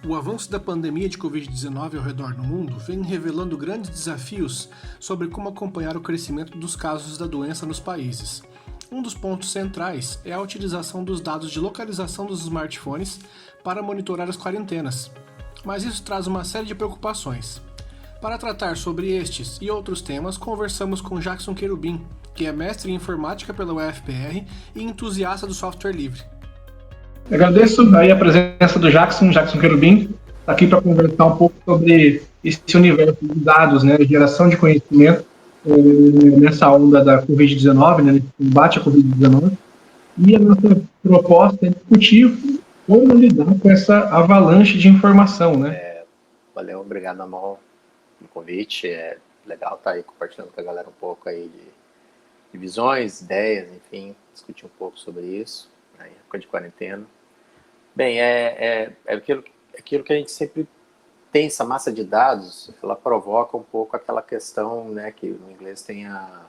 O avanço da pandemia de Covid-19 ao redor do mundo vem revelando grandes desafios sobre como acompanhar o crescimento dos casos da doença nos países. Um dos pontos centrais é a utilização dos dados de localização dos smartphones para monitorar as quarentenas. Mas isso traz uma série de preocupações. Para tratar sobre estes e outros temas, conversamos com Jackson Querubim, que é mestre em informática pela UFPR e entusiasta do software livre. Agradeço aí a presença do Jackson Querubim, aqui para conversar um pouco sobre esse universo de dados, né, geração de conhecimento nessa onda da Covid-19, né, nesse combate à Covid-19. E a nossa proposta é discutir como lidar com essa avalanche de informação, né? Valeu, obrigado, Amon, pelo convite. É legal estar aí compartilhando com a galera um pouco aí de visões, ideias, enfim, discutir um pouco sobre isso, na época de quarentena. Bem, é aquilo que a gente sempre tem, essa massa de dados, ela provoca um pouco aquela questão, né, que no inglês tem a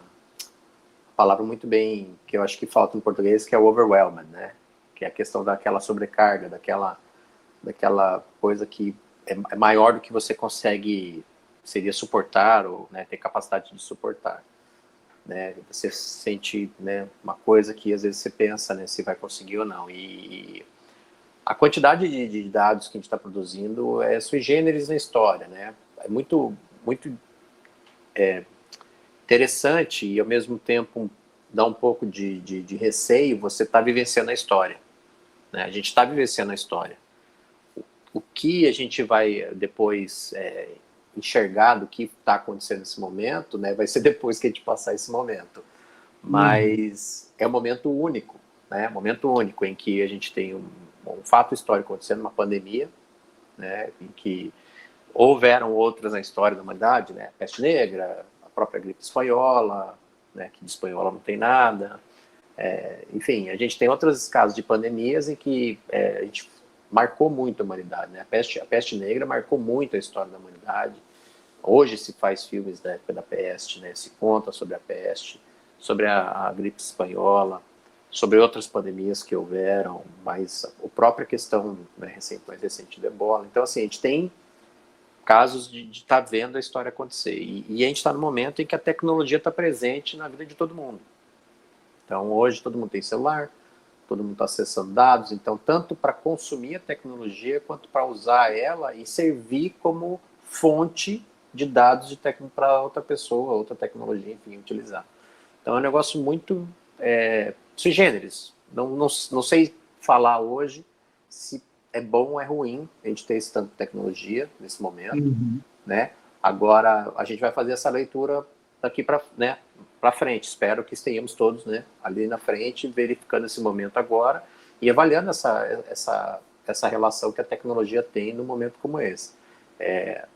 palavra muito bem, que eu acho que falta no português, que é o overwhelmed, né, que é a questão daquela sobrecarga, daquela coisa que é maior do que você seria suportar, ou, né, ter capacidade de suportar. Né, você sente, né, uma coisa que às vezes você pensa, né, se vai conseguir ou não. E a quantidade de dados que a gente está produzindo é sui generis na história, né? É muito interessante e ao mesmo tempo dá um pouco de receio você estar vivenciando a história, né? A gente está vivenciando a história. O que a gente vai depois enxergar do que está acontecendo nesse momento, né, vai ser depois que a gente passar esse momento. Mas é um momento único, né? Momento único em que a gente tem um fato histórico acontecendo, uma pandemia, né, em que houveram outras na história da humanidade, né? A peste negra, a própria gripe espanhola, né, que de espanhola não tem nada. Enfim, a gente tem outros casos de pandemias em que a gente marcou muito a humanidade, né? A peste negra marcou muito a história da humanidade. Hoje se faz filmes da época da peste, né? Se conta sobre a peste, sobre a gripe espanhola, sobre outras pandemias que houveram, mas a própria questão, né, mais recente do ebola. Então, assim, a gente tem casos de estar vendo a história acontecer. E a gente está no momento em que a tecnologia está presente na vida de todo mundo. Então, hoje todo mundo tem celular, todo mundo está acessando dados, então tanto para consumir a tecnologia quanto para usar ela e servir como fonte de dados para outra pessoa, outra tecnologia, enfim, utilizar. Então é um negócio muito sui generis. Não sei falar hoje se é bom ou é ruim a gente ter esse tanto de tecnologia nesse momento, né? Agora a gente vai fazer essa leitura daqui para, né, para frente. Espero que estejamos todos, né, ali na frente, verificando esse momento agora e avaliando essa relação que a tecnologia tem num momento como esse.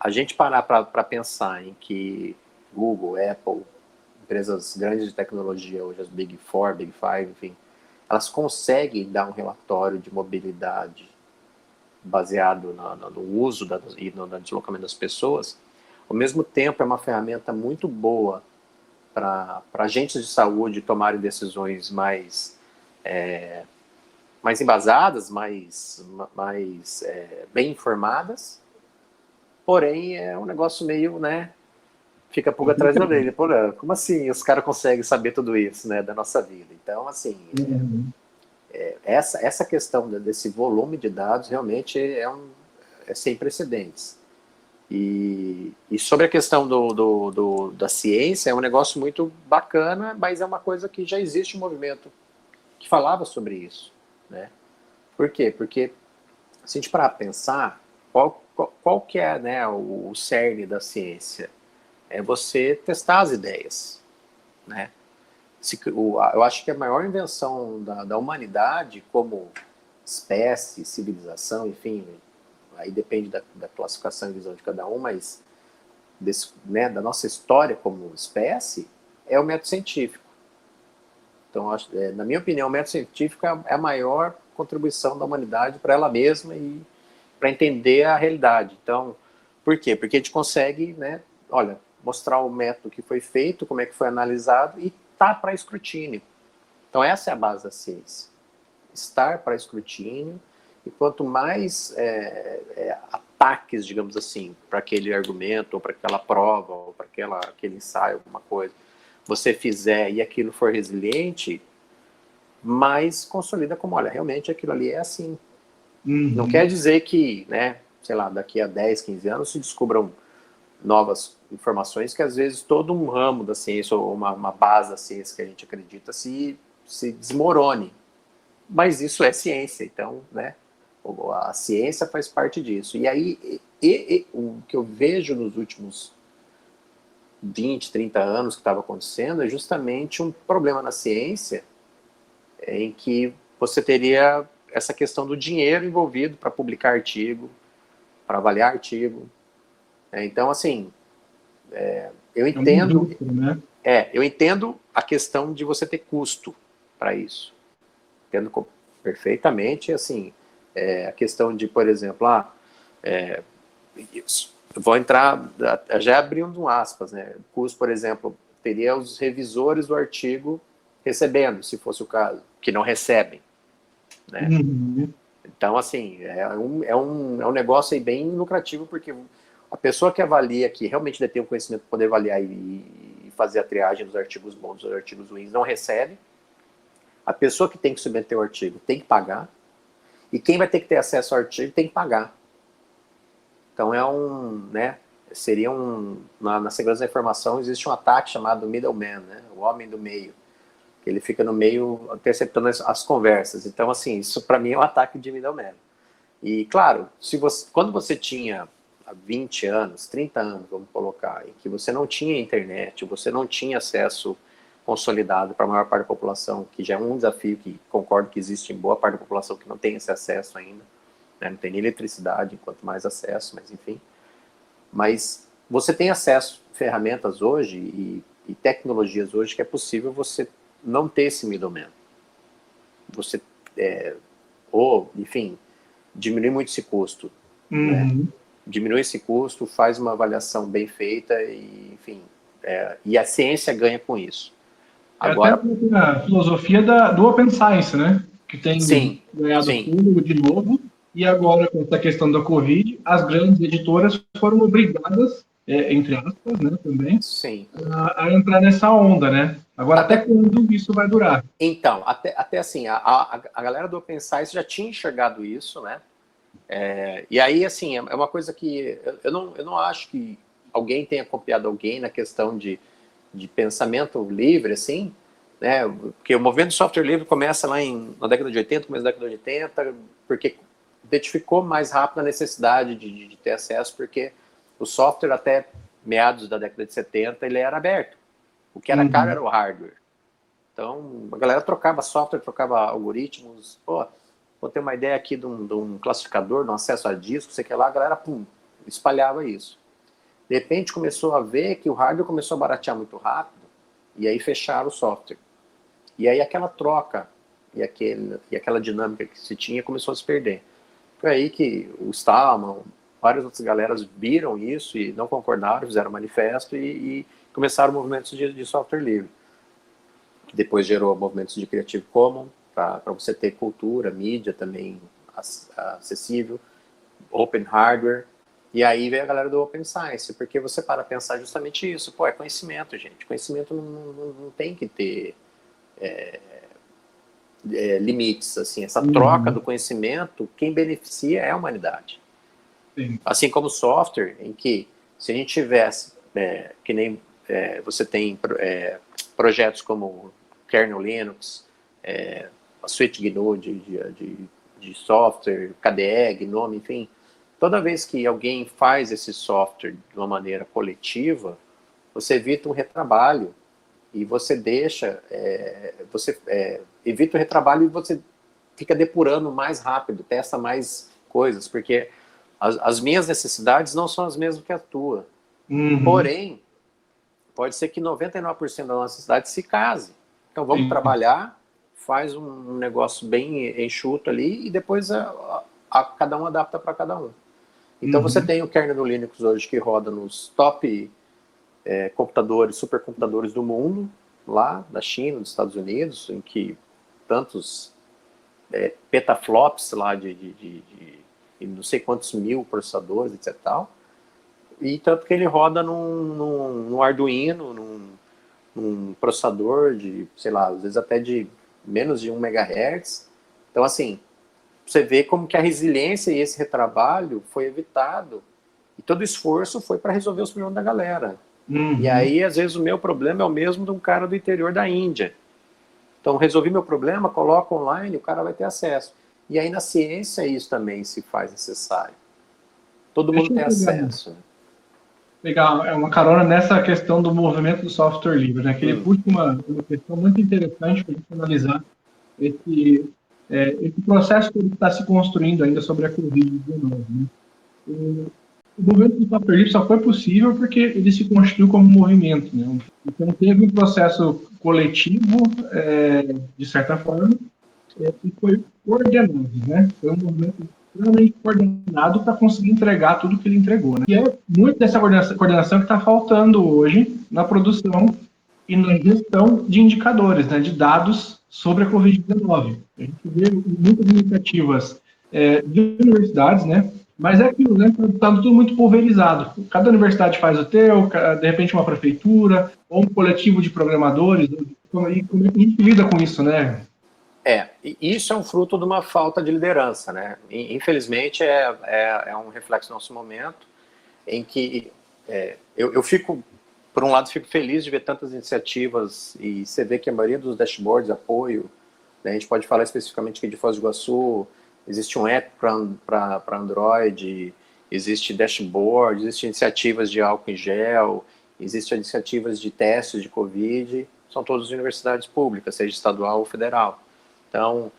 A gente parar para pensar em que Google, Apple, empresas grandes de tecnologia, hoje as Big Four, Big Five, enfim, elas conseguem dar um relatório de mobilidade baseado no uso e no deslocamento das pessoas. Ao mesmo tempo, é uma ferramenta muito boa para agentes de saúde tomarem decisões mais embasadas, mais bem informadas, porém é um negócio meio, né, fica a pulga atrás da orelha. Pô, como assim os caras conseguem saber tudo isso, né, da nossa vida? Então, assim, essa questão desse volume de dados realmente é sem precedentes. E sobre a questão da ciência, é um negócio muito bacana, mas é uma coisa que já existe um movimento que falava sobre isso, né? Por quê? Porque, se a gente parar para pensar, qual que é, né, o cerne da ciência? É você testar as ideias, né? Eu acho que a maior invenção da humanidade como espécie, civilização, enfim, aí depende da classificação e visão de cada um, mas né, da nossa história como espécie, é o método científico. Então, na minha opinião, o método científico é a maior contribuição da humanidade para ela mesma e para entender a realidade. Então, por quê? Porque a gente consegue, né, olha, mostrar o método que foi feito, como é que foi analisado e tá para escrutínio. Então, essa é a base da ciência. Estar para escrutínio E quanto mais ataques, digamos assim, para aquele argumento, ou para aquela prova, ou para aquele ensaio, alguma coisa, você fizer e aquilo for resiliente, mais consolida como, olha, realmente aquilo ali é assim. Não quer dizer que, né, sei lá, daqui a 10, 15 anos se descubram novas informações que às vezes todo um ramo da ciência, ou uma base da ciência que a gente acredita se desmorone. Mas isso é ciência, então, né, a ciência faz parte disso. E aí, o que eu vejo nos últimos 20, 30 anos que estava acontecendo é justamente um problema na ciência em que você teria essa questão do dinheiro envolvido para publicar artigo, para avaliar artigo. Então, assim, eu entendo, né? eu entendo a questão de você ter custo para isso. Entendo perfeitamente, assim, a questão de, por exemplo, vou entrar, já abrindo aspas, né? Custo, por exemplo, teria os revisores do artigo recebendo, se fosse o caso, que não recebem, né? Então, assim, é um negócio aí bem lucrativo, porque a pessoa que avalia, que realmente detém o conhecimento para poder avaliar e fazer a triagem dos artigos bons dos artigos ruins, não recebe. A pessoa que tem que submeter o artigo tem que pagar. E quem vai ter que ter acesso ao artigo tem que pagar. Então seria na segurança da informação existe um ataque chamado middleman, né? O homem do meio. Ele fica no meio interceptando as conversas. Então, assim, isso para mim é um ataque de middleman. E, claro, quando você tinha 20 anos, 30 anos, vamos colocar, em que você não tinha internet, você não tinha acesso consolidado para a maior parte da população, que já é um desafio que concordo que existe em boa parte da população que não tem esse acesso ainda, né? Não tem nem eletricidade, quanto mais acesso, mas enfim. Mas você tem acesso a ferramentas hoje e tecnologias hoje que é possível você não ter esse middleman. Você, enfim, diminui muito esse custo, né? Diminui esse custo, faz uma avaliação bem feita e, enfim, e a ciência ganha com isso. Agora, até a filosofia do Open Science, né? Que tem ganhado público de novo, e agora, com essa questão da Covid, as grandes editoras foram obrigadas, entre aspas, né, também, a entrar nessa onda, né? Agora, até quando isso vai durar? Então, até assim, a galera do Open Science já tinha enxergado isso, né? E aí, assim, é uma coisa que eu não acho que alguém tenha copiado alguém na questão de pensamento livre, assim, né? Porque o movimento de software livre começa lá na década de 80, começo da década de 80, porque identificou mais rápido a necessidade de ter acesso, porque o software até meados da década de 70 ele era aberto. O que era caro era o hardware. Então, a galera trocava software, trocava algoritmos. Vou ter uma ideia aqui de um classificador, de um acesso a disco, sei que lá, a galera, espalhava isso. De repente, começou a ver que o hardware começou a baratear muito rápido, e aí fecharam o software. E aí aquela troca e aquela dinâmica que se tinha começou a se perder. Foi aí que o Stallman, várias outras galeras viram isso e não concordaram, fizeram manifesto e começaram movimentos de software livre. Que depois gerou movimentos de Creative Commons, para você ter cultura, mídia também acessível, open hardware. E aí veio a galera do Open Science, porque você para pensar justamente isso. É conhecimento, gente. Conhecimento não tem que ter limites. Assim, essa troca do conhecimento, quem beneficia é a humanidade. Sim. Assim como software, em que se a gente tivesse, que nem você tem projetos como kernel Linux, a suite GNU de software, KDE, GNOME, enfim, toda vez que alguém faz esse software de uma maneira coletiva, você evita um retrabalho e você evita o retrabalho e você fica depurando mais rápido, testa mais coisas, porque as minhas necessidades não são as mesmas que a tua. Porém, pode ser que 99% da nossa necessidade se case. Então vamos trabalhar, faz um negócio bem enxuto ali e depois cada um adapta para cada um. Então você tem o kernel do Linux hoje que roda nos top computadores, supercomputadores do mundo, lá da China, dos Estados Unidos, em que tantos petaflops lá de não sei quantos mil processadores, etc. Tal, e tanto que ele roda num Arduino, num processador de, sei lá, às vezes até de menos de 1 MHz. Então, assim, você vê como que a resiliência e esse retrabalho foi evitado, e todo o esforço foi para resolver os problemas da galera. E aí, às vezes, o meu problema é o mesmo de um cara do interior da Índia. Então, resolvi meu problema, coloco online, o cara vai ter acesso. E aí, na ciência, isso também se faz necessário. Todo mundo tem acesso. Né? Pegar uma carona nessa questão do movimento do software livre, né? Que ele puxa uma questão muito interessante para a gente analisar esse processo que ele está se construindo ainda sobre a Covid-19. Né? O movimento do software livre só foi possível porque ele se construiu como movimento. Né? Então, teve um processo coletivo, de certa forma, e foi coordenado. Né? Foi um movimento extremamente coordenado para conseguir entregar tudo que ele entregou. Né? E é muito dessa coordenação que está faltando hoje na produção e na gestão de indicadores, né, de dados sobre a Covid-19. A gente vê muitas iniciativas de universidades, né, mas é aquilo, né, está tudo muito pulverizado. Cada universidade faz o teu, de repente uma prefeitura, ou um coletivo de programadores, e como a gente lida com isso, né? Isso é um fruto de uma falta de liderança, né? Infelizmente, é um reflexo do nosso momento, em que eu fico, por um lado, fico feliz de ver tantas iniciativas, e você vê que a maioria dos dashboards, apoio, né, a gente pode falar especificamente aqui de Foz do Iguaçu, existe um app para Android, existe dashboard, existem iniciativas de álcool em gel, existem iniciativas de testes de Covid, são todas universidades públicas, seja estadual ou federal. Então,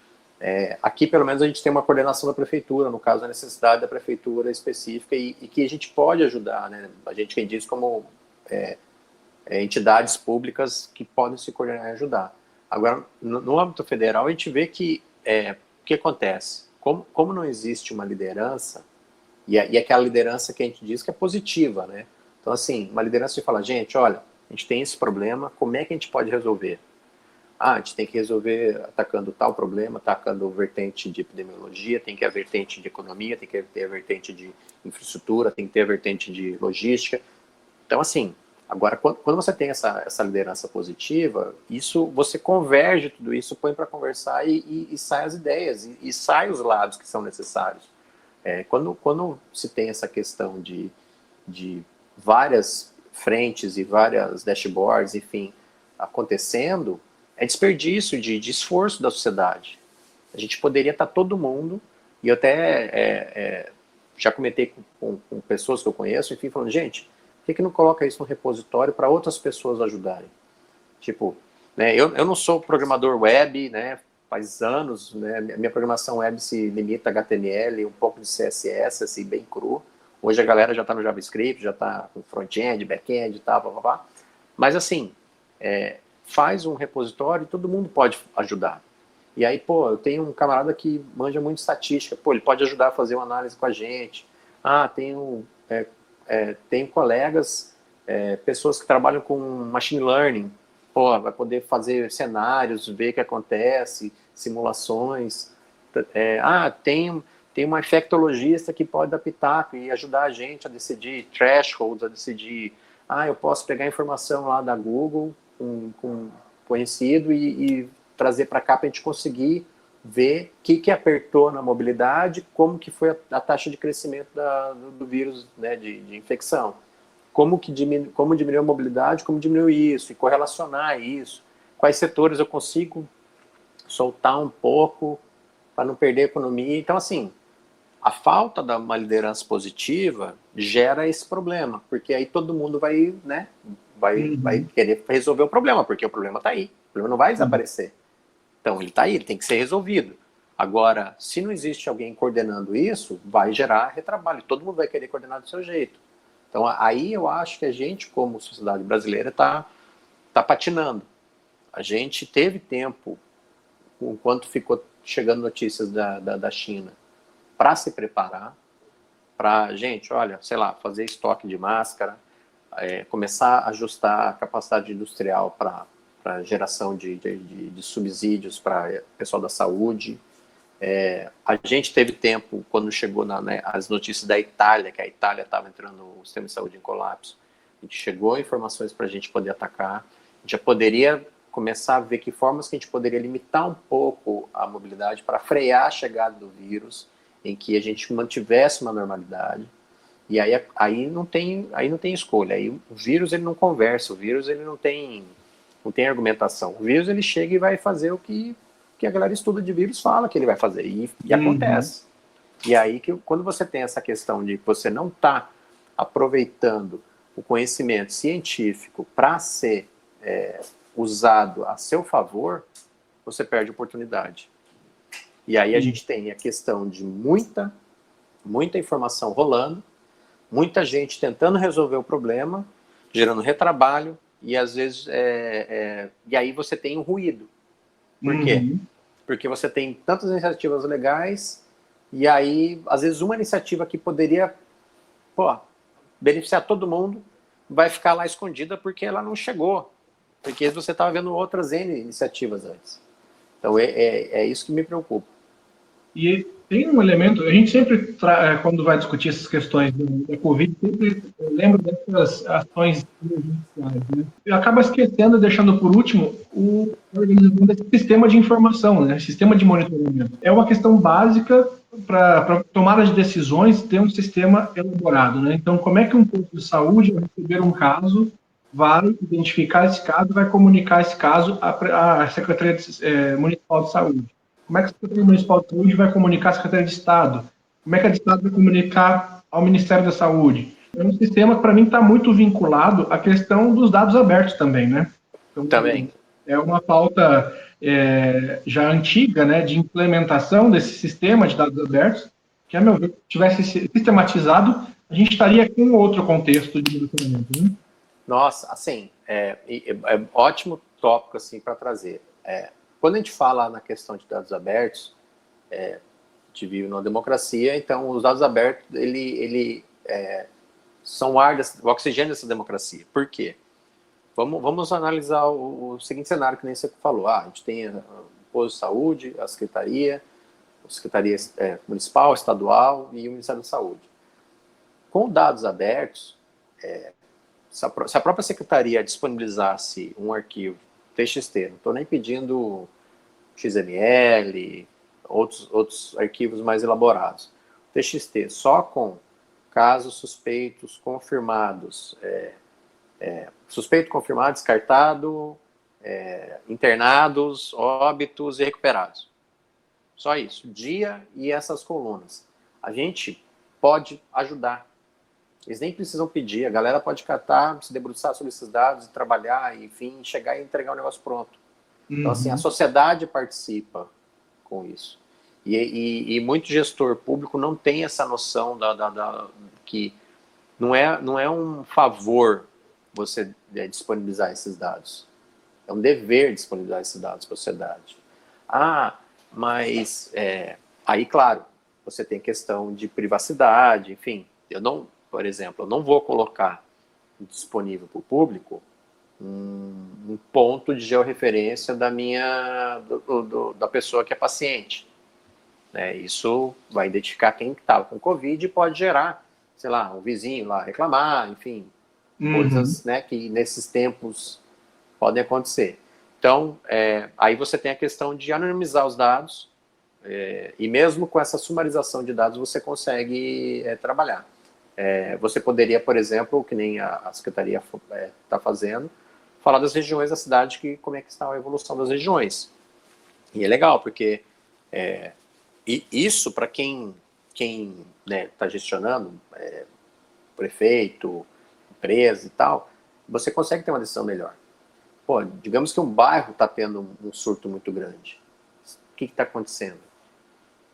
aqui pelo menos a gente tem uma coordenação da prefeitura, no caso a necessidade da prefeitura específica e que a gente pode ajudar, né? A gente tem disso como entidades públicas que podem se coordenar e ajudar. Agora, no âmbito federal, a gente vê que o que acontece? Como não existe uma liderança, e aquela liderança que a gente diz que é positiva, né? Então, assim, uma liderança que fala, gente, olha, a gente tem esse problema, como é que a gente pode resolver? A gente tem que resolver atacando tal problema, atacando vertente de epidemiologia, tem que ter a vertente de economia, tem que ter a vertente de infraestrutura, tem que ter a vertente de logística. Então, assim, agora, quando você tem essa liderança positiva, isso, você converge tudo isso, põe para conversar e sai as ideias, e sai os lados que são necessários. Quando se tem essa questão de várias frentes e várias dashboards, enfim, acontecendo, é desperdício de esforço da sociedade. A gente poderia estar todo mundo, e eu até já comentei com pessoas que eu conheço, enfim, falando, gente, por que não coloca isso no repositório para outras pessoas ajudarem? Tipo, né, eu não sou programador web, né, faz anos, né, minha programação web se limita a HTML, um pouco de CSS, assim, bem cru. Hoje a galera já está no JavaScript, já está com front-end, back-end e tal, blá, blá, blá. Mas assim, faz um repositório e todo mundo pode ajudar. E aí, pô, eu tenho um camarada que manja muito estatística, pô, ele pode ajudar a fazer uma análise com a gente. Tenho colegas, pessoas que trabalham com machine learning, pô, vai poder fazer cenários, ver o que acontece, simulações. Tem uma infectologista que pode dar pitaco e ajudar a gente a decidir thresholds, a decidir, eu posso pegar a informação lá da Google, com conhecido, e trazer para cá para a gente conseguir ver o que apertou na mobilidade, como que foi a taxa de crescimento do vírus, né, de infecção. Como diminuiu a mobilidade, como diminuiu isso, e correlacionar isso. Quais setores eu consigo soltar um pouco para não perder a economia. Então, assim, a falta de uma liderança positiva gera esse problema, porque aí todo mundo vai, né, vai querer resolver o problema, porque o problema está aí, o problema não vai desaparecer. Então, ele está aí, ele tem que ser resolvido. Agora, se não existe alguém coordenando isso, vai gerar retrabalho, todo mundo vai querer coordenar do seu jeito. Então, aí eu acho que a gente, como sociedade brasileira, está patinando. A gente teve tempo, enquanto ficou chegando notícias da China, para se preparar, para, gente, olha, sei lá, fazer estoque de máscara, começar a ajustar a capacidade industrial para geração de subsídios para o pessoal da saúde, A gente teve tempo, quando chegou as notícias da Itália, que a Itália estava entrando no sistema de saúde em colapso, a gente chegou informações para a gente poder atacar, a gente já poderia começar a ver que formas que a gente poderia limitar um pouco a mobilidade para frear a chegada do vírus, em que a gente mantivesse uma normalidade. E aí não tem escolha. Aí o vírus ele não conversa, o vírus ele não tem argumentação. O vírus ele chega e vai fazer o que a galera estuda de vírus fala que ele vai fazer. E acontece. E aí quando você tem essa questão de que você não está aproveitando o conhecimento científico para ser usado a seu favor, você perde oportunidade. E aí a gente tem a questão de muita informação rolando, muita gente tentando resolver o problema, gerando retrabalho, e às vezes e aí você tem um ruído. Por quê? Porque você tem tantas iniciativas legais, e aí às vezes uma iniciativa que poderia beneficiar todo mundo vai ficar lá escondida porque ela não chegou, porque você estava vendo outras N iniciativas antes. Então é isso que me preocupa. E tem um elemento, a gente sempre, quando vai discutir essas questões da Covid, sempre lembra dessas ações emergenciais, né? E acaba esquecendo, deixando por último, a organização desse sistema de informação, né? Sistema de monitoramento. É uma questão básica para tomada de decisões, ter um sistema elaborado, né? Então, como é que um posto de saúde, ao receber um caso, vai identificar esse caso, vai comunicar esse caso à Secretaria Municipal de Saúde? Como é que a Secretaria Municipal de Saúde vai comunicar à Secretaria de Estado? Como é que a de Estado vai comunicar ao Ministério da Saúde? É um sistema que, para mim, está muito vinculado à questão dos dados abertos também, né? Então, também. É uma pauta já antiga, né, de implementação desse sistema de dados abertos, que, a meu ver, se tivesse sistematizado, a gente estaria com outro contexto de monitoramento, né? Nossa, assim, ótimo tópico assim, para trazer. Quando a gente fala na questão de dados abertos, a gente vive numa democracia, então os dados abertos, ele são o oxigênio dessa democracia. Por quê? Vamos analisar o seguinte cenário que nem você falou. A gente tem o posto de saúde, a Secretaria Municipal, Estadual e o Ministério da Saúde. Com dados abertos, se a própria Secretaria disponibilizasse um arquivo TXT, não estou nem pedindo XML, outros arquivos mais elaborados. TXT só com casos suspeitos confirmados, suspeito confirmado, descartado, internados, óbitos e recuperados. Só isso, dia e essas colunas. A gente pode ajudar. Eles nem precisam pedir, a galera pode catar, se debruçar sobre esses dados e trabalhar, enfim, chegar e entregar o negócio pronto. Então, assim, a sociedade participa com isso. E muito gestor público não tem essa noção que não é um favor você disponibilizar esses dados. É um dever disponibilizar esses dados para a sociedade. Mas aí, claro, você tem questão de privacidade, enfim. Por exemplo, eu não vou colocar disponível para o público um ponto de georreferência da pessoa que é paciente. Isso vai identificar quem estava com Covid e pode gerar, sei lá, um vizinho lá reclamar, enfim, coisas que nesses tempos podem acontecer. Então, aí você tem a questão de anonimizar os dados, e mesmo com essa sumarização de dados você consegue trabalhar. Você poderia, por exemplo, que nem a Secretaria está fazendo, falar das regiões da cidade, como é que está a evolução das regiões. E é legal, porque isso, para quem está gestionando, prefeito, empresa e tal, você consegue ter uma decisão melhor. Digamos que um bairro está tendo um surto muito grande. O que está acontecendo?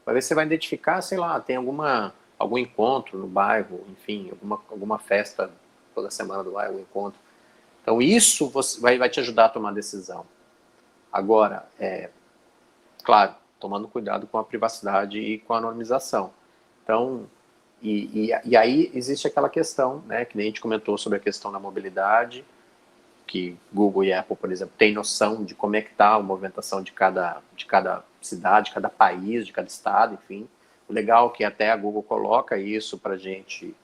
Vai ver se você vai identificar, sei lá, tem algum encontro no bairro, enfim, alguma festa toda semana do bairro, algum encontro. Então isso vai te ajudar a tomar decisão. Agora, claro, tomando cuidado com a privacidade e com a anonimização. Então, e aí existe aquela questão, que nem a gente comentou sobre a questão da mobilidade, que Google e Apple, por exemplo, têm noção de como é que está a movimentação de cada cidade, de cada país, de cada estado, enfim. O legal é que até a Google coloca isso para a gente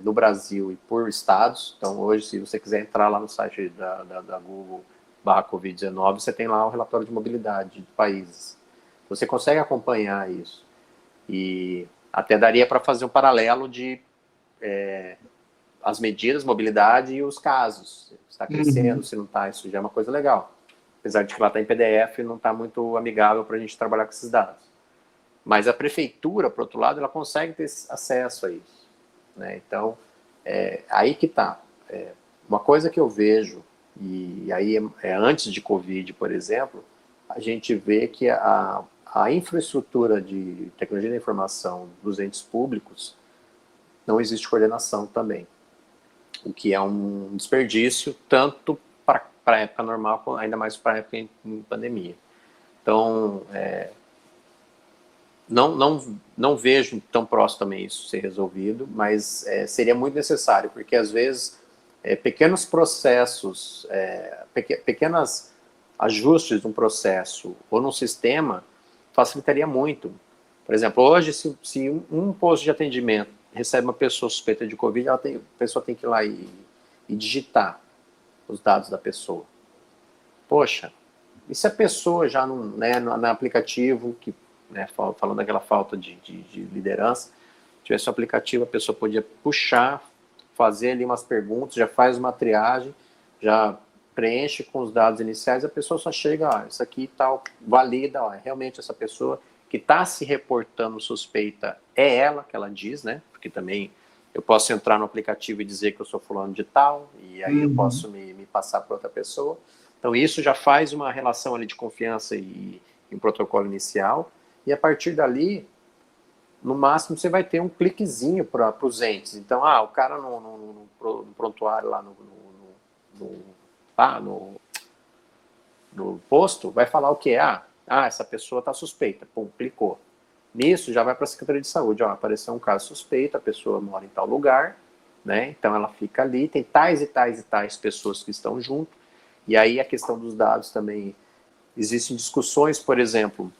no Brasil e por estados. Então, hoje, se você quiser entrar lá no site da Google /Covid-19, você tem lá o relatório de mobilidade de países. Você consegue acompanhar isso. E até daria para fazer um paralelo de as medidas, mobilidade e os casos. Se está crescendo, se não está, isso já é uma coisa legal. Apesar de que lá está em PDF, não está muito amigável para a gente trabalhar com esses dados. Mas a prefeitura, por outro lado, ela consegue ter acesso a isso. Né? Então, aí que está. Uma coisa que eu vejo, e aí antes de Covid, por exemplo, a gente vê que a infraestrutura de tecnologia da informação dos entes públicos não existe coordenação também. O que é um desperdício, tanto para a época normal, ainda mais para a época em pandemia. Então, não vejo tão próximo também isso ser resolvido, mas seria muito necessário, porque às vezes pequenos processos, pequenos ajustes de um processo ou num sistema facilitaria muito. Por exemplo, hoje, se um posto de atendimento recebe uma pessoa suspeita de Covid, a pessoa tem que ir lá e digitar os dados da pessoa. Poxa, e se a pessoa já no aplicativo, que, falando daquela falta de liderança, tivesse um aplicativo, a pessoa podia puxar, fazer ali umas perguntas, já faz uma triagem, já preenche com os dados iniciais, a pessoa só chega, isso aqui tal, valida, realmente essa pessoa que está se reportando suspeita é ela, que ela diz, né? Porque também eu posso entrar no aplicativo e dizer que eu sou fulano de tal, e aí eu posso me passar para outra pessoa. Então isso já faz uma relação ali de confiança e um protocolo inicial, e a partir dali, no máximo você vai ter um cliquezinho para os entes. Então, o cara no prontuário lá no posto vai falar o quê? Essa pessoa está suspeita. Pum, clicou. Nisso já vai para a Secretaria de Saúde. Apareceu um caso suspeito, a pessoa mora em tal lugar, né? Então ela fica ali, tem tais e tais e tais pessoas que estão junto. E aí a questão dos dados também. Existem discussões, por exemplo,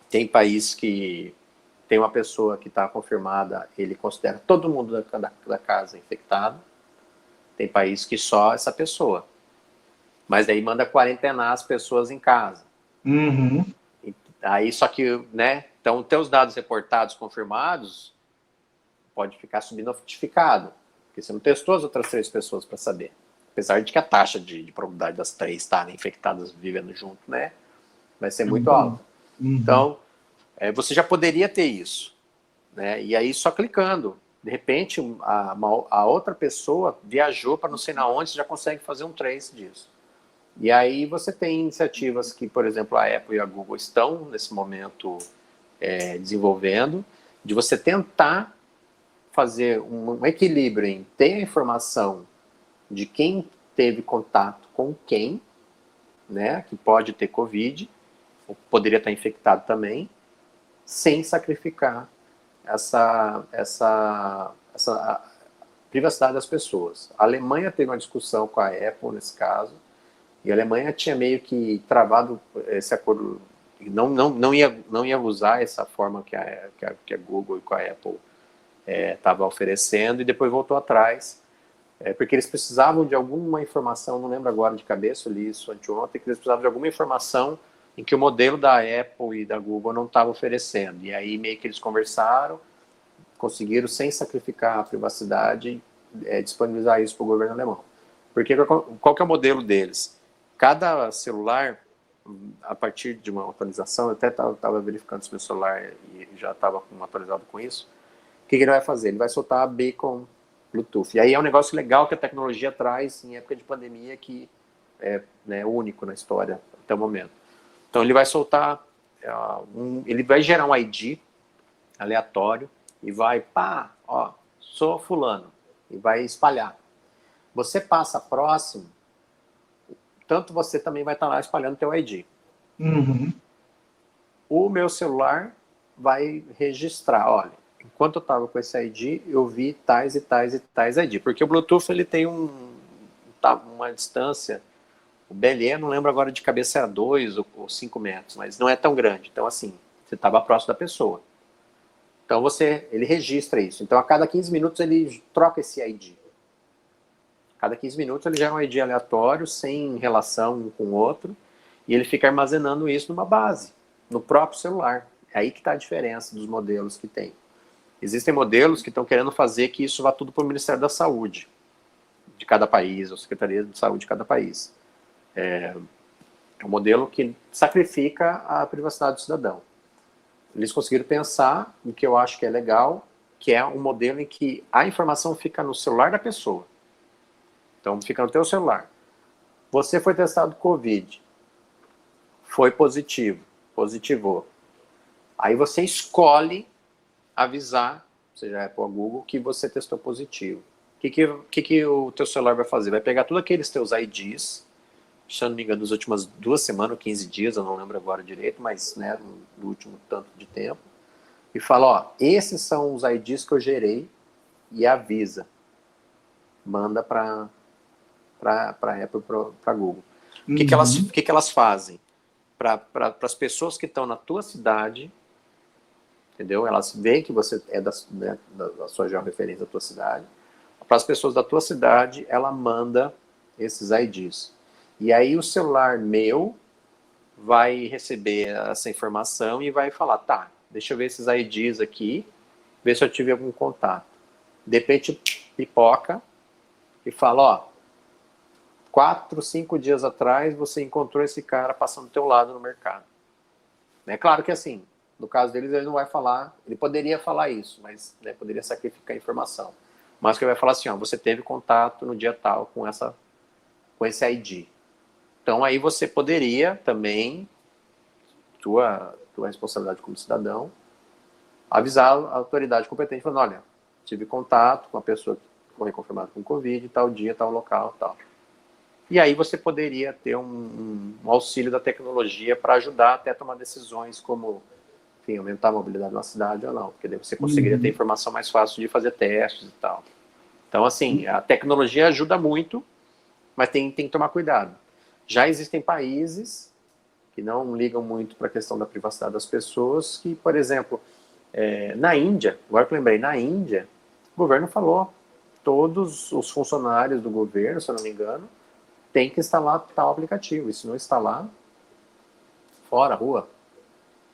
tem país que tem uma pessoa que está confirmada, ele considera todo mundo da casa infectado. Tem país que só essa pessoa. Mas daí manda quarentenar as pessoas em casa. Aí só que, né? Então, teus dados reportados, confirmados, pode ficar subnotificado. Porque você não testou as outras 3 pessoas para saber. Apesar de que a taxa de probabilidade das 3 estarem infectadas vivendo junto, né? Vai ser muito alta. Então, você já poderia ter isso. Né? E aí, só clicando. De repente, a outra pessoa viajou para não sei na onde, você já consegue fazer um trace disso. E aí você tem iniciativas que, por exemplo, a Apple e a Google estão, nesse momento, desenvolvendo, de você tentar fazer um equilíbrio em ter a informação de quem teve contato com quem, né, que pode ter Covid, ou poderia estar infectado também, sem sacrificar essa privacidade das pessoas. A Alemanha teve uma discussão com a Apple nesse caso, e a Alemanha tinha meio que travado esse acordo, não ia usar essa forma que a Google e com a Apple estava oferecendo, e depois voltou atrás, porque eles precisavam de alguma informação, não lembro agora de cabeça, eu li isso anteontem, que eles precisavam de alguma informação em que o modelo da Apple e da Google não estava oferecendo. E aí meio que eles conversaram, conseguiram, sem sacrificar a privacidade, disponibilizar isso para o governo alemão. Porque qual que é o modelo deles? Cada celular, a partir de uma atualização, eu até estava verificando se meu celular e já estava atualizado com isso, o que ele vai fazer? Ele vai soltar a beacon Bluetooth. E aí é um negócio legal que a tecnologia traz em época de pandemia que é único na história até o momento. Então ele vai soltar, ele vai gerar um ID aleatório e vai, sou fulano, e vai espalhar. Você passa próximo, tanto você também vai estar lá espalhando teu ID. O meu celular vai registrar, olha, enquanto eu estava com esse ID, eu vi tais e tais e tais ID, porque o Bluetooth ele tem um uma distância, o BLE, não lembro agora de cabeça, era 2 ou 5 metros, mas não é tão grande. Então, assim, você estava próximo da pessoa. Então, ele registra isso. Então, a cada 15 minutos, ele troca esse ID. A cada 15 minutos, ele gera um ID aleatório, sem relação um com o outro, e ele fica armazenando isso numa base, no próprio celular. É aí que está a diferença dos modelos que tem. Existem modelos que estão querendo fazer que isso vá tudo para o Ministério da Saúde de cada país, ou Secretaria de Saúde de cada país. É um modelo que sacrifica a privacidade do cidadão. Eles conseguiram pensar no que eu acho que é legal, que é um modelo em que a informação fica no celular da pessoa. Então, fica no teu celular. Você foi testado Covid. Foi positivou. Aí você escolhe avisar, seja a Apple ou a Google, que você testou positivo. O que o teu celular vai fazer? Vai pegar todos aqueles teus IDs, se eu não me engano, das últimas 2 semanas ou 15 dias, eu não lembro agora direito, mas né, no último tanto de tempo, e fala, ó, esses são os IDs que eu gerei, e avisa. Manda para Apple, para Google. O que elas fazem? Para as pessoas que estão na tua cidade, entendeu? Elas veem que você é da sua georreferência da tua cidade. Para as pessoas da tua cidade, ela manda esses IDs. E aí o celular meu vai receber essa informação e vai falar, tá, deixa eu ver esses IDs aqui, ver se eu tive algum contato. De repente, pipoca e fala, ó, 4, 5 dias atrás você encontrou esse cara passando do teu lado no mercado. É claro que assim, no caso deles ele não vai falar, ele poderia falar isso, mas né, poderia sacrificar a informação. Mas que ele vai falar assim, ó, você teve contato no dia tal com esse ID. Então aí você poderia também, tua responsabilidade como cidadão, avisar a autoridade competente, falando, olha, tive contato com a pessoa que foi confirmada com Covid, tal dia, tal local, tal. E aí você poderia ter um auxílio da tecnologia para ajudar até a tomar decisões como, enfim, aumentar a mobilidade na cidade ou não, porque daí você conseguiria ter informação mais fácil de fazer testes e tal. Então, assim, a tecnologia ajuda muito, mas tem que tomar cuidado. Já existem países que não ligam muito para a questão da privacidade das pessoas, que, por exemplo, na Índia, agora que eu lembrei, na Índia, o governo falou, todos os funcionários do governo, se eu não me engano, tem que instalar tal aplicativo, e se não instalar, fora, rua.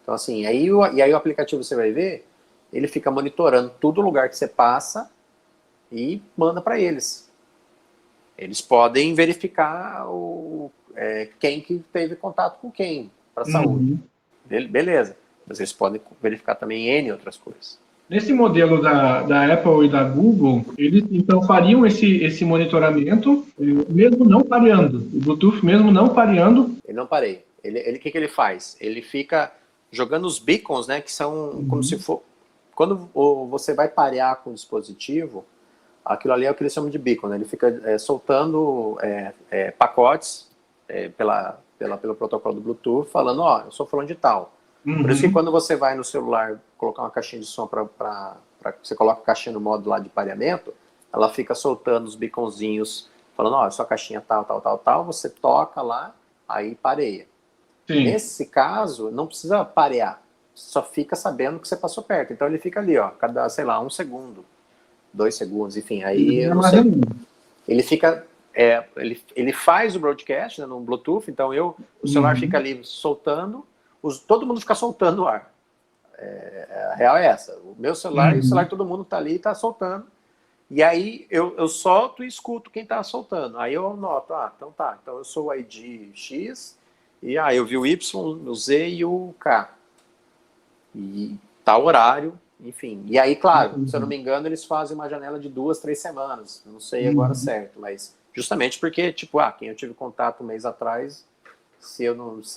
Então, assim, e aí o aplicativo, você vai ver, ele fica monitorando todo lugar que você passa e manda para eles. Eles podem verificar quem que teve contato com quem, para a saúde. Beleza. Mas eles podem verificar também N outras coisas. Nesse modelo da Apple e da Google, eles então fariam esse monitoramento, mesmo não pareando, o Bluetooth mesmo não pareando. Ele não parei. O que ele faz? Ele fica jogando os beacons, né, que são como se for... Quando você vai parear com o dispositivo, aquilo ali é o que eles chamam de beacon, né? Ele fica soltando pacotes pelo protocolo do Bluetooth, falando, ó, eu sou fulano de tal. Por isso que quando você vai no celular colocar uma caixinha de som você coloca a caixinha no modo lá de pareamento, ela fica soltando os beaconzinhos, falando, ó, sua caixinha tal, você toca lá, aí pareia. Sim. Nesse caso, não precisa parear, só fica sabendo que você passou perto. Então ele fica ali, ó, cada, sei lá, 1 segundo, 2 segundos, enfim, aí ele fica... ele faz o broadcast, né, no Bluetooth, então o celular fica ali soltando, todo mundo fica soltando o ar. A real é essa. O meu celular e o celular de todo mundo tá ali e tá soltando. E aí eu solto e escuto quem tá soltando. Aí eu noto, então tá. Então eu sou o ID X, e eu vi o Y, o Z e o K. E tá o horário, enfim. E aí, claro, se eu não me engano, eles fazem uma janela de 2, 3 semanas. Não sei agora certo, mas justamente porque, tipo, quem eu tive contato um mês atrás, se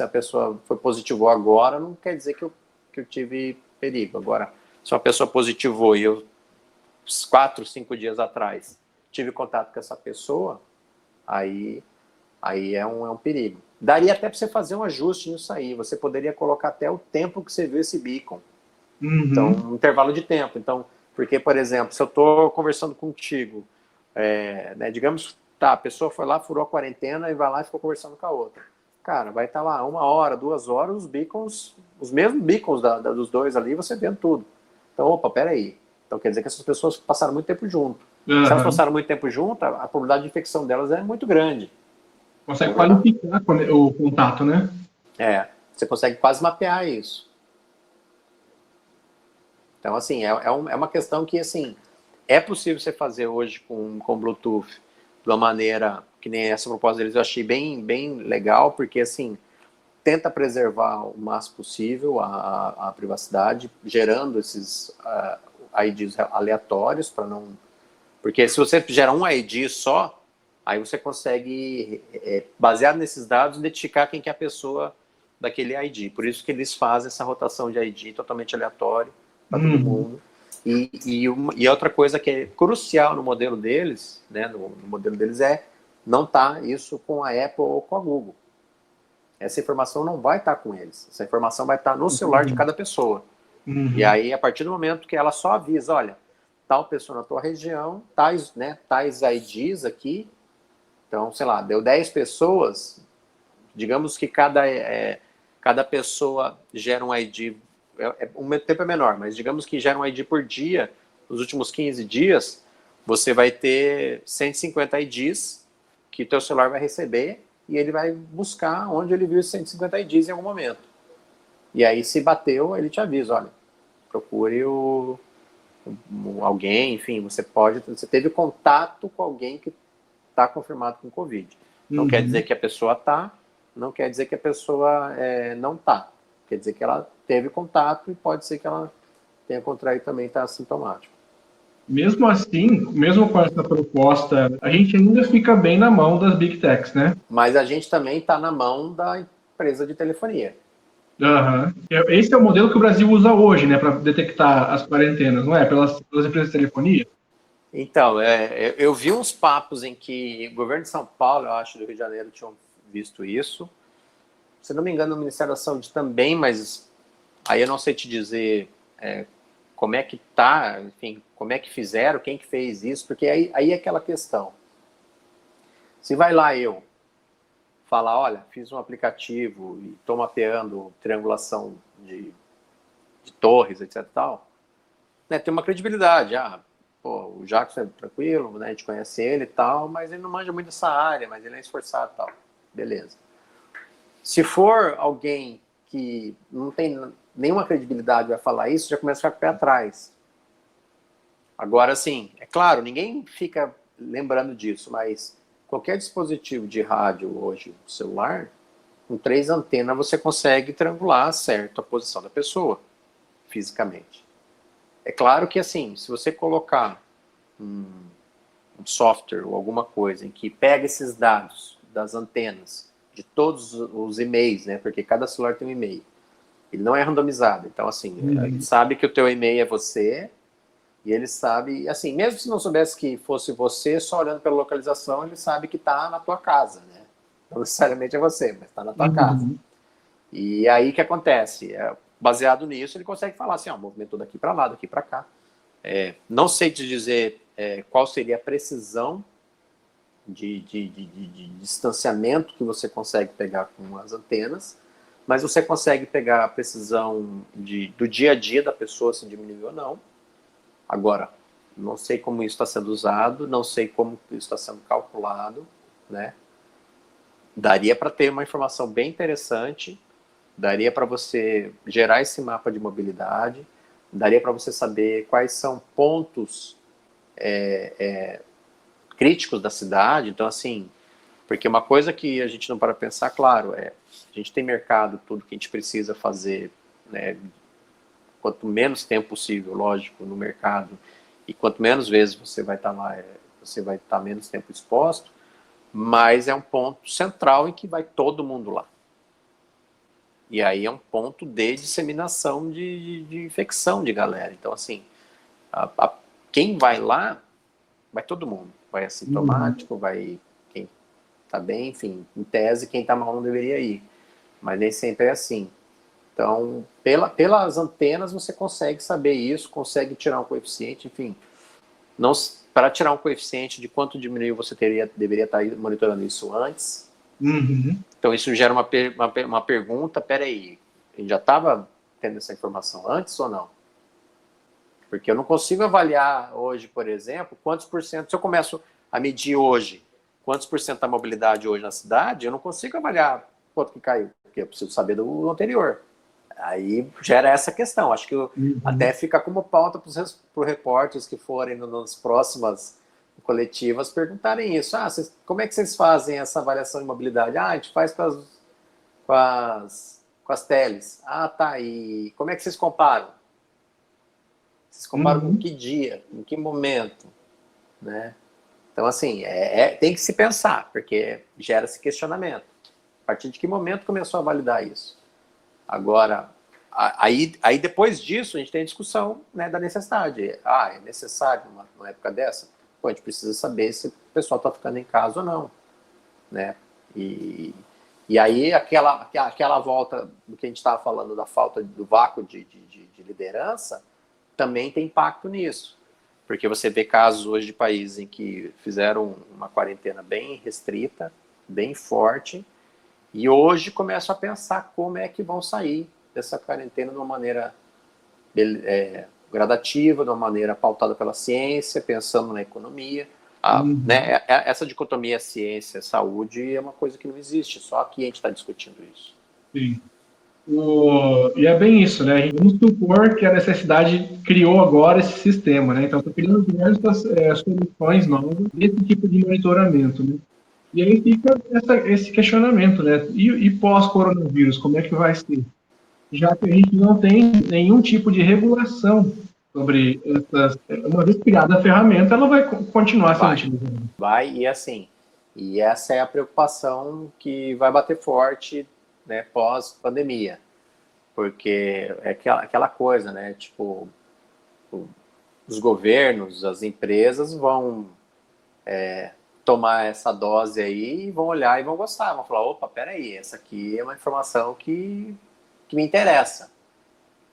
a pessoa foi positivou agora, não quer dizer que eu tive perigo. Agora, se uma pessoa positivou e eu, 4, 5 dias atrás, tive contato com essa pessoa, aí é um perigo. Daria até para você fazer um ajuste nisso aí. Você poderia colocar até o tempo que você viu esse beacon. Então, um intervalo de tempo. Então, porque, por exemplo, se eu estou conversando contigo, né, digamos Tá, a pessoa foi lá, furou a quarentena e vai lá e ficou conversando com a outra. Cara, vai estar lá 1 hora, 2 horas, os beacons, os mesmos beacons dos dois ali, você vendo tudo. Então, opa, peraí. Então quer dizer que essas pessoas passaram muito tempo junto. Se elas passaram muito tempo junto, a probabilidade de infecção delas é muito grande. Consegue qualificar o contato, né? Você consegue quase mapear isso. Então, assim, é uma questão que, assim, é possível você fazer hoje com Bluetooth de uma maneira que nem essa proposta deles, eu achei bem, bem legal, porque, assim, tenta preservar o máximo possível a privacidade, gerando esses IDs aleatórios, para não... Porque se você gera um ID só, aí você consegue, baseado nesses dados, identificar quem que é a pessoa daquele ID. Por isso que eles fazem essa rotação de ID totalmente aleatório para todo mundo. E outra coisa que é crucial no modelo deles, né, no modelo deles não tá isso com a Apple ou com a Google. Essa informação não vai estar com eles. Essa informação vai estar no celular de cada pessoa. E aí, a partir do momento que ela só avisa, olha, tal pessoa na tua região, tais IDs aqui, então, sei lá, deu 10 pessoas, digamos que cada pessoa gera um ID, o tempo é menor, mas digamos que gera um ID por dia, nos últimos 15 dias, você vai ter 150 IDs que o teu celular vai receber e ele vai buscar onde ele viu esses 150 IDs em algum momento. E aí, se bateu, ele te avisa, olha, procure alguém, enfim, você teve contato com alguém que está confirmado com Covid. Não quer dizer que a pessoa está, não quer dizer que a pessoa não está. Quer dizer que ela teve contato e pode ser que ela tenha contraído também, está assintomático. Mesmo assim, mesmo com essa proposta, a gente ainda fica bem na mão das Big Techs, né? Mas a gente também está na mão da empresa de telefonia. Esse é o modelo que o Brasil usa hoje, né, para detectar as quarentenas, não é? Pelas empresas de telefonia? Então, eu vi uns papos em que o governo de São Paulo, eu acho, do Rio de Janeiro, tinham visto isso. Se não me engano, o Ministério da Saúde também, mas aí eu não sei te dizer como é que tá, enfim, como é que fizeram, quem que fez isso, porque aí é aquela questão. Se vai lá eu falar, olha, fiz um aplicativo e estou mapeando triangulação de torres, etc e tal, né, tem uma credibilidade. O Jackson é tranquilo, né, a gente conhece ele e tal, mas ele não manja muito dessa área, mas ele é esforçado e tal. Beleza. Se for alguém que não tem nenhuma credibilidade vai falar isso, já começa a ficar com o pé atrás. Agora, sim, é claro, ninguém fica lembrando disso, mas qualquer dispositivo de rádio hoje, celular, com 3 antenas você consegue triangular certo a posição da pessoa, fisicamente. É claro que, assim, se você colocar um software ou alguma coisa em que pega esses dados das antenas de todos os e-mails, né? Porque cada celular tem um e-mail. Ele não é randomizado. Então, assim, ele sabe que o teu e-mail é você e ele sabe, assim, mesmo se não soubesse que fosse você, só olhando pela localização, ele sabe que está na tua casa, né? Não necessariamente é você, mas está na tua casa. E aí o que acontece? Baseado nisso, ele consegue falar assim, movimentou daqui para lá, daqui para cá. Não sei te dizer qual seria a precisão de distanciamento que você consegue pegar com as antenas, mas você consegue pegar a precisão do dia a dia da pessoa, se diminuiu ou não. Agora, não sei como isso está sendo usado, não sei como isso está sendo calculado, né? Daria para ter uma informação bem interessante, daria para você gerar esse mapa de mobilidade, daria para você saber quais são pontos críticos da cidade. Então, assim, porque uma coisa que a gente não para pensar, claro, a gente tem mercado, tudo que a gente precisa fazer, né, quanto menos tempo possível, lógico, no mercado, e quanto menos vezes você vai estar lá, você vai estar menos tempo exposto, mas é um ponto central em que vai todo mundo lá. E aí é um ponto de disseminação de infecção de galera. Então, assim, quem vai lá, vai todo mundo. Vai assintomático, vai quem tá bem, enfim, em tese, quem tá mal não deveria ir. Mas nem sempre é assim. Então, pelas antenas você consegue saber isso, consegue tirar um coeficiente, enfim. para tirar um coeficiente de quanto diminuiu, você deveria estar monitorando isso antes. Uhum. Então, isso gera uma pergunta, peraí, a gente já estava tendo essa informação antes ou não? Porque eu não consigo avaliar hoje, por exemplo, quantos por cento, se eu começo a medir hoje, quantos por cento da mobilidade hoje na cidade, eu não consigo avaliar quanto que caiu, porque eu preciso saber do anterior. Aí gera essa questão. Acho que até fica como pauta para os repórteres que forem nas próximas coletivas perguntarem isso. Como é que vocês fazem essa avaliação de mobilidade? A gente faz com as teles. Tá. E como é que vocês comparam? Vocês comparam com que dia? Em que momento? Né? Então, assim, tem que se pensar, porque gera esse questionamento. A partir de que momento começou a validar isso? Agora, aí depois disso, a gente tem a discussão, né, da necessidade. É necessário numa época dessa? Pô, a gente precisa saber se o pessoal está ficando em casa ou não. Né? E aí, aquela volta do que a gente estava falando, da falta do vácuo de liderança, também tem impacto nisso. Porque você vê casos hoje de países em que fizeram uma quarentena bem restrita, bem forte, e hoje começam a pensar como é que vão sair dessa quarentena de uma maneira gradativa, de uma maneira pautada pela ciência, pensando na economia. Né, essa dicotomia ciência-saúde é uma coisa que não existe, só que a gente está discutindo isso. Sim. E é bem isso, né? Vamos supor que a necessidade criou agora esse sistema, né? Então, está criando diversas soluções novas desse tipo de monitoramento, né? E aí fica esse questionamento, né? E pós-coronavírus, como é que vai ser? Já que a gente não tem nenhum tipo de regulação sobre essas... Uma vez criada a ferramenta, ela vai continuar sendo utilizada. Vai, e assim, e essa é a preocupação que vai bater forte, né, pós-pandemia. Porque é aquela coisa, né? Tipo, os governos, as empresas vão tomar essa dose aí e vão olhar e vão gostar. Vão falar, opa, peraí, essa aqui é uma informação que me interessa.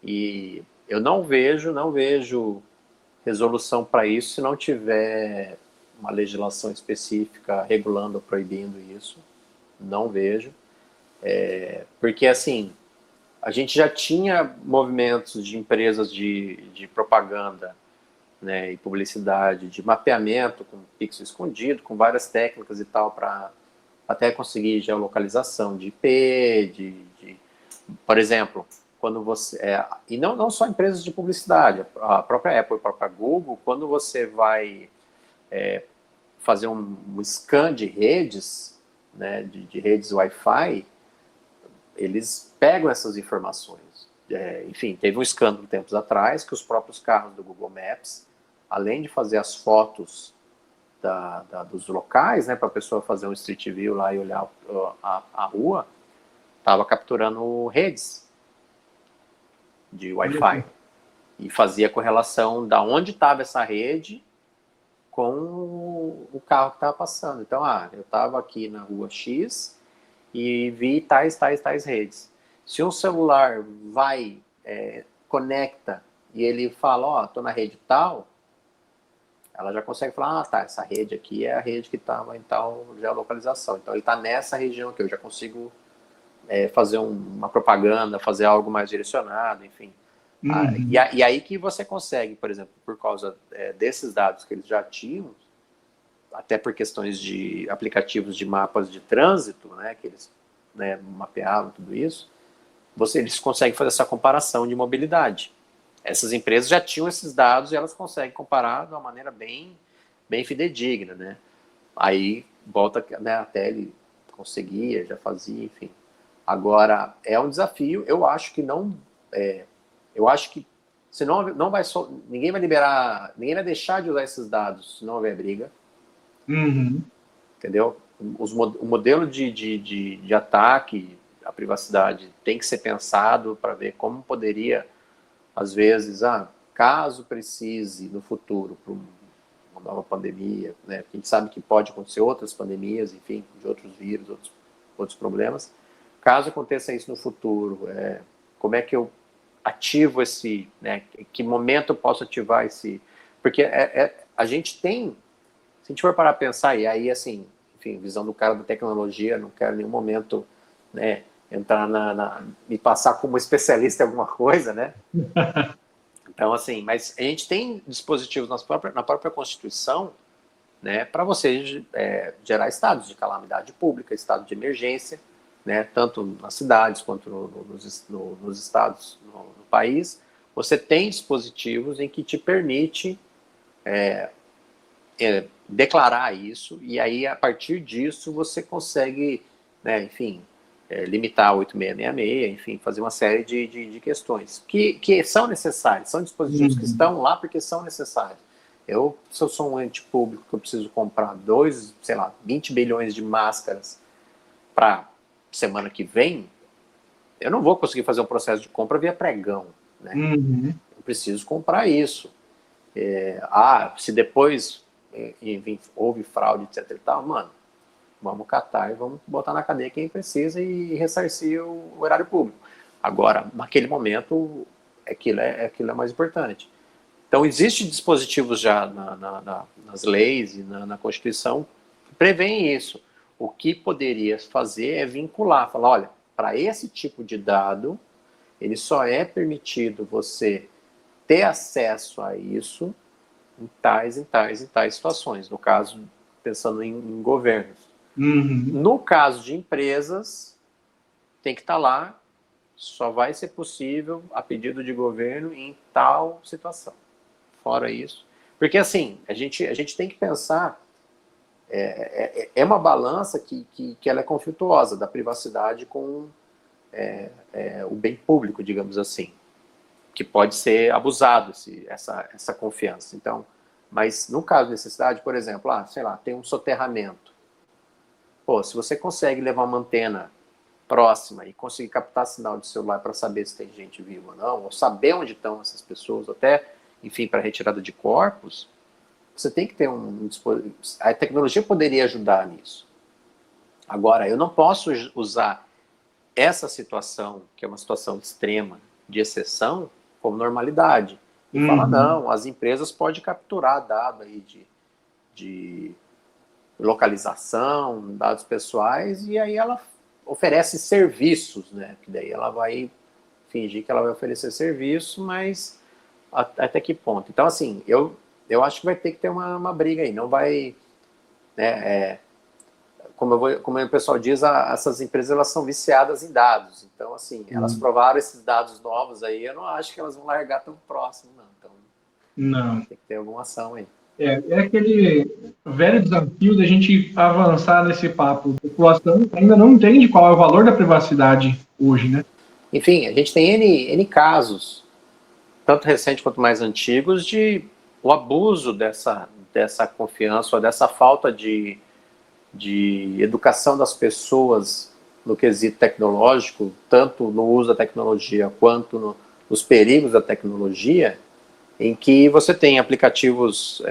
E eu não vejo resolução para isso se não tiver uma legislação específica regulando ou proibindo isso. Não vejo. Porque, assim, a gente já tinha movimentos de empresas de propaganda, né, e publicidade, de mapeamento com pixel escondido, com várias técnicas e tal, para até conseguir geolocalização de IP, por exemplo, quando você... e não só empresas de publicidade, a própria Apple, a própria Google, quando você vai fazer um scan de redes, né, de redes Wi-Fi, eles pegam essas informações. Enfim, teve um escândalo tempos atrás que os próprios carros do Google Maps, além de fazer as fotos dos locais, né, para a pessoa fazer um Street View lá e olhar a rua, estava capturando redes de Wi-Fi. E fazia correlação da onde estava essa rede com o carro que estava passando. Então, eu estava aqui na rua X e vi tais redes. Se um celular conecta e ele fala, estou na rede tal, ela já consegue falar, essa rede aqui é a rede que estava em tal geolocalização. Então ele está nessa região aqui, eu já consigo fazer uma propaganda, fazer algo mais direcionado, enfim. E aí que você consegue, por exemplo, por causa desses dados que eles já tinham, até por questões de aplicativos de mapas de trânsito, né, que eles mapeavam tudo isso, eles conseguem fazer essa comparação de mobilidade. Essas empresas já tinham esses dados e elas conseguem comparar de uma maneira bem fidedigna, né? Aí volta, né, até ele conseguia, já fazia, enfim. Agora, é um desafio, eu acho que não... eu acho que senão não vai ninguém vai liberar, ninguém vai deixar de usar esses dados se não houver briga. Entendeu? O modelo de ataque à privacidade tem que ser pensado para ver como poderia, às vezes, caso precise no futuro para uma nova pandemia, né? Porque a gente sabe que pode acontecer outras pandemias, enfim, de outros vírus, outros problemas. Caso aconteça isso no futuro, como é que eu ativo esse, né? Que momento eu posso ativar esse... Porque a gente tem, se a gente for parar a pensar, e aí, assim, enfim, visão do cara da tecnologia, não quero em nenhum momento, né, entrar me passar como especialista em alguma coisa, né? Então, assim, mas a gente tem dispositivos na própria Constituição, né, para você gerar estados de calamidade pública, estado de emergência, né, tanto nas cidades quanto nos estados, no país. Você tem dispositivos em que te permite declarar isso, e aí, a partir disso, você consegue, né, enfim, limitar 8666, enfim, fazer uma série de questões que são necessárias, são dispositivos que estão lá porque são necessários. Se eu sou um ente público que eu preciso comprar 20 bilhões de máscaras para semana que vem, eu não vou conseguir fazer um processo de compra via pregão, né? Eu preciso comprar isso. Se depois houve fraude, etc e tal, mano, vamos catar e vamos botar na cadeia quem precisa e ressarcir o erário público. Agora, naquele momento, aquilo é mais importante. Então, existem dispositivos já nas leis e na Constituição que prevêem isso. O que poderia fazer é vincular, falar, olha, para esse tipo de dado, ele só é permitido você ter acesso a isso em tais situações. No caso, pensando em governos. No caso de empresas, tem que estar lá, só vai ser possível a pedido de governo em tal situação. Fora isso. Porque, assim, a gente tem que pensar, é uma balança que ela é conflituosa, da privacidade com o bem público, digamos assim, que pode ser abusado, essa confiança. Então, mas no caso de necessidade, por exemplo, tem um soterramento. Pô, se você consegue levar uma antena próxima e conseguir captar sinal de celular para saber se tem gente viva ou não, ou saber onde estão essas pessoas, até, enfim, para retirada de corpos, você tem que ter a tecnologia poderia ajudar nisso. Agora, eu não posso usar essa situação, que é uma situação extrema, de exceção, como normalidade. E falar, não, as empresas podem capturar dados aí de localização, dados pessoais, e aí ela oferece serviços, né? Que daí ela vai fingir que ela vai oferecer serviço, mas até que ponto? Então, assim, eu acho que vai ter que ter uma briga aí, não vai, né, como o pessoal diz, essas empresas, elas são viciadas em dados, então, assim, elas provaram esses dados novos aí, eu não acho que elas vão largar tão próximo, não, então Não. tem que ter alguma ação aí. É aquele velho desafio da gente avançar nesse papo. A população ainda não entende qual é o valor da privacidade hoje, né? Enfim, a gente tem N casos, tanto recentes quanto mais antigos, de o abuso dessa confiança, ou dessa falta de educação das pessoas no quesito tecnológico, tanto no uso da tecnologia quanto nos perigos da tecnologia, em que você tem aplicativos.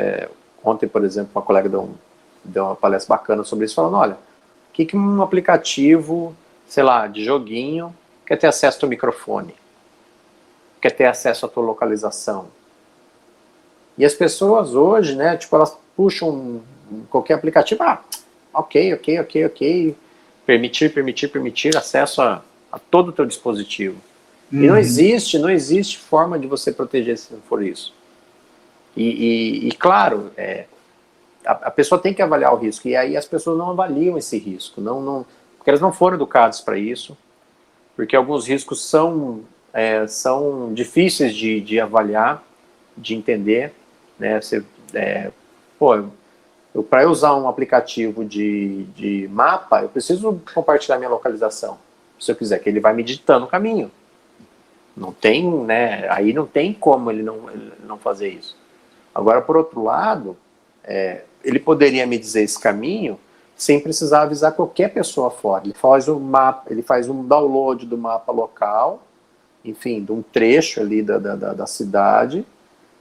Ontem, por exemplo, uma colega deu uma palestra bacana sobre isso, falando, olha, o que um aplicativo, sei lá, de joguinho, quer ter acesso ao teu microfone, quer ter acesso à tua localização. E as pessoas hoje, né, tipo, elas puxam qualquer aplicativo, ok, permitir acesso a todo o teu dispositivo. E não existe forma de você proteger se não for isso. E claro, a pessoa tem que avaliar o risco, e aí as pessoas não avaliam esse risco, porque elas não foram educadas para isso, porque alguns riscos são difíceis de avaliar, de entender, né? Para eu usar um aplicativo de mapa, eu preciso compartilhar minha localização, se eu quiser, que ele vai me ditando o caminho. Não tem, né? Aí não tem como ele não fazer isso. Agora, por outro lado, ele poderia me dizer esse caminho sem precisar avisar qualquer pessoa fora. Ele faz um mapa, ele faz um download do mapa local, enfim, de um trecho ali da cidade,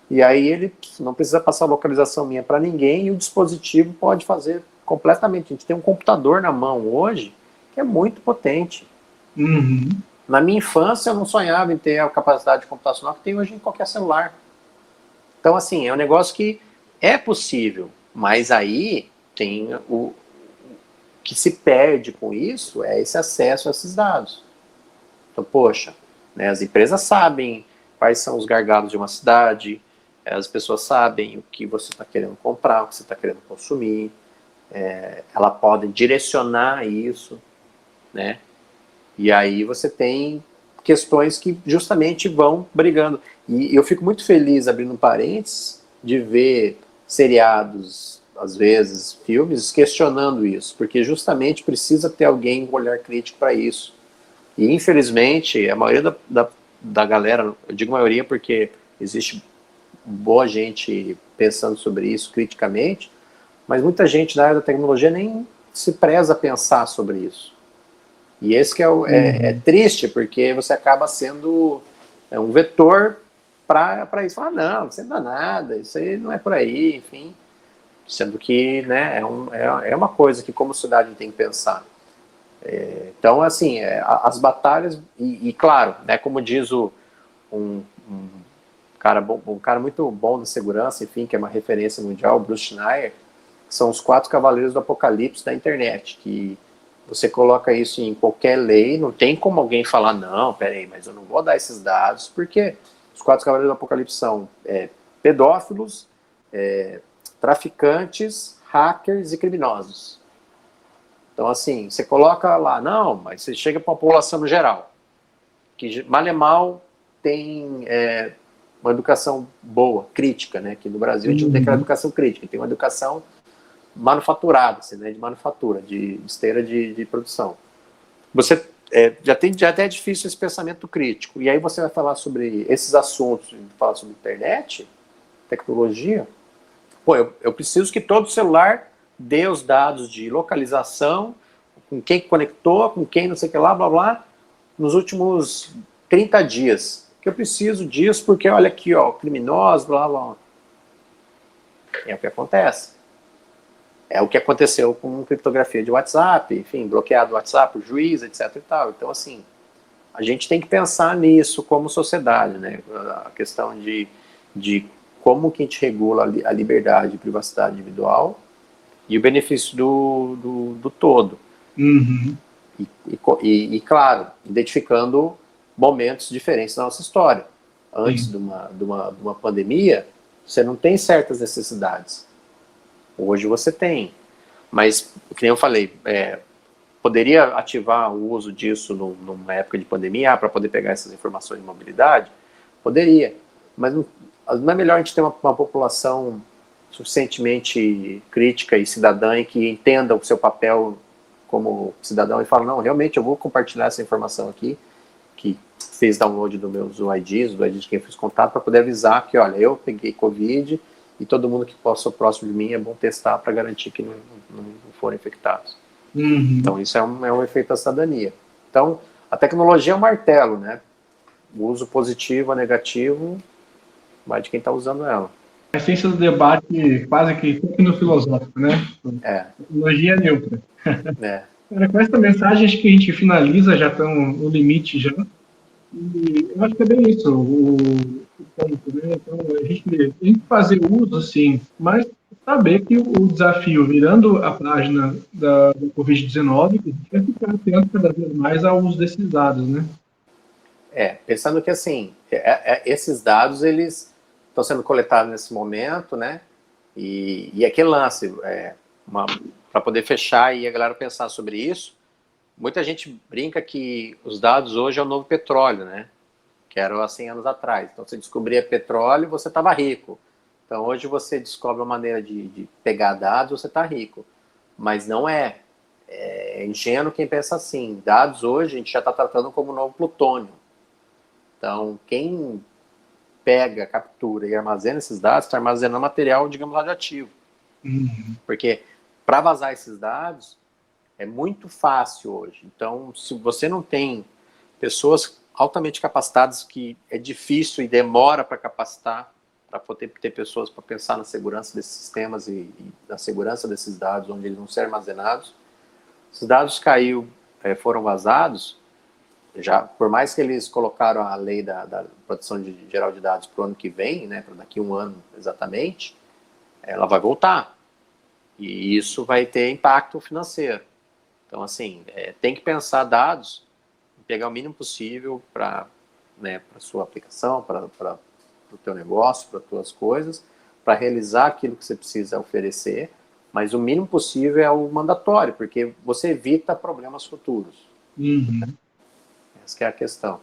e aí ele não precisa passar a localização minha para ninguém, e o dispositivo pode fazer completamente. A gente tem um computador na mão hoje que é muito potente. Na minha infância, eu não sonhava em ter a capacidade computacional que tem hoje em qualquer celular. Então, assim, é um negócio que É possível, mas aí tem o que se perde com isso é esse acesso a esses dados. Então, poxa, né, as empresas sabem quais são os gargalos de uma cidade, as pessoas sabem o que você está querendo comprar, o que você está querendo consumir, elas podem direcionar isso, né? E aí você tem questões que justamente vão brigando. E eu fico muito feliz, abrindo parênteses, de ver seriados, às vezes, filmes, questionando isso, porque justamente precisa ter alguém com olhar crítico para isso. E, infelizmente, a maioria da galera, eu digo maioria porque existe boa gente pensando sobre isso criticamente, mas muita gente da área da tecnologia nem se preza a pensar sobre isso. E esse que é triste, porque você acaba sendo um vetor para isso. Falar, não, isso não é nada, isso aí não é por aí, enfim. Sendo que, né, é uma coisa que como sociedade a gente tem que pensar. Então, assim, as batalhas, e claro, né, como diz um um cara muito bom de segurança, enfim, que é uma referência mundial, o Bruce Schneier, que são os 4 cavaleiros do apocalipse da internet, que você coloca isso em qualquer lei, não tem como alguém falar, não, peraí, mas eu não vou dar esses dados, porque os 4 cavaleiros do apocalipse são pedófilos, traficantes, hackers e criminosos. Então, assim, você coloca lá, não, mas você chega para a população no geral, que mal e mal tem uma educação boa, crítica, né? Que no Brasil a gente não tem aquela educação crítica, tem uma educação manufaturada, assim, né? De manufatura, de esteira de produção. Você já até é difícil esse pensamento crítico. E aí você vai falar sobre esses assuntos, falar sobre internet, tecnologia. Pô, eu preciso que todo celular dê os dados de localização, com quem conectou, com quem não sei o que lá, blá blá, nos últimos 30 dias. Que eu preciso disso porque, olha aqui, ó, criminosos, blá blá. É o que acontece. É o que aconteceu com criptografia de WhatsApp, enfim, bloqueado o WhatsApp, o juiz, etc e tal. Então, assim, a gente tem que pensar nisso como sociedade, né? A questão de como que a gente regula a liberdade e privacidade individual e o benefício do todo. Uhum. E, claro, identificando momentos diferentes da nossa história. Antes de uma pandemia, você não tem certas necessidades. Hoje você tem. Mas, como eu falei, poderia ativar o uso disso numa época de pandemia para poder pegar essas informações de mobilidade? Poderia. Mas não é melhor a gente ter uma população suficientemente crítica e cidadã e que entenda o seu papel como cidadão e fala, não, realmente eu vou compartilhar essa informação aqui, que fez download dos meus UIDs, do ID de quem eu fiz contato, para poder avisar que, olha, eu peguei Covid e todo mundo que possa próximo de mim é bom testar para garantir que não foram infectados. Uhum. Então isso é um efeito da cidadania. Então a tecnologia é um martelo, né? O uso positivo ou negativo vai de quem está usando ela. A essência do debate quase que tecnofilosófico, né? Tecnologia neutra. Com essa mensagem, acho que a gente finaliza, já estamos no limite já. E eu acho que é bem isso, o ponto, né? Então, a gente tem que fazer uso, sim, mas saber que o desafio, virando a página da Covid-19, a gente vai ficar atento cada vez mais ao uso desses dados, né? Pensando que, assim, esses dados, eles estão sendo coletados nesse momento, né? E aquele lance, para poder fechar e a galera pensar sobre isso, muita gente brinca que os dados hoje é o novo petróleo, né? Que era há 100 anos atrás. Então, você descobria petróleo, você estava rico. Então, hoje você descobre uma maneira de pegar dados, você está rico. Mas não é. É ingênuo quem pensa assim. Dados hoje a gente já está tratando como novo plutônio. Então, quem pega, captura e armazena esses dados, está armazenando material, digamos, radioativo. Uhum. Porque para vazar esses dados é muito fácil hoje. Então, se você não tem pessoas altamente capacitadas, que é difícil e demora para capacitar, para poder ter pessoas para pensar na segurança desses sistemas e na segurança desses dados, onde eles vão ser armazenados. Esses dados foram vazados, já, por mais que eles colocaram a lei da proteção geral de dados para o ano que vem, né, para daqui a um ano exatamente, ela vai voltar. E isso vai ter impacto financeiro. Então, assim, tem que pensar dados, pegar o mínimo possível para, né, para sua aplicação, para o teu negócio, para as tuas coisas, para realizar aquilo que você precisa oferecer, mas o mínimo possível é o mandatório, porque você evita problemas futuros. Uhum. Essa que é a questão.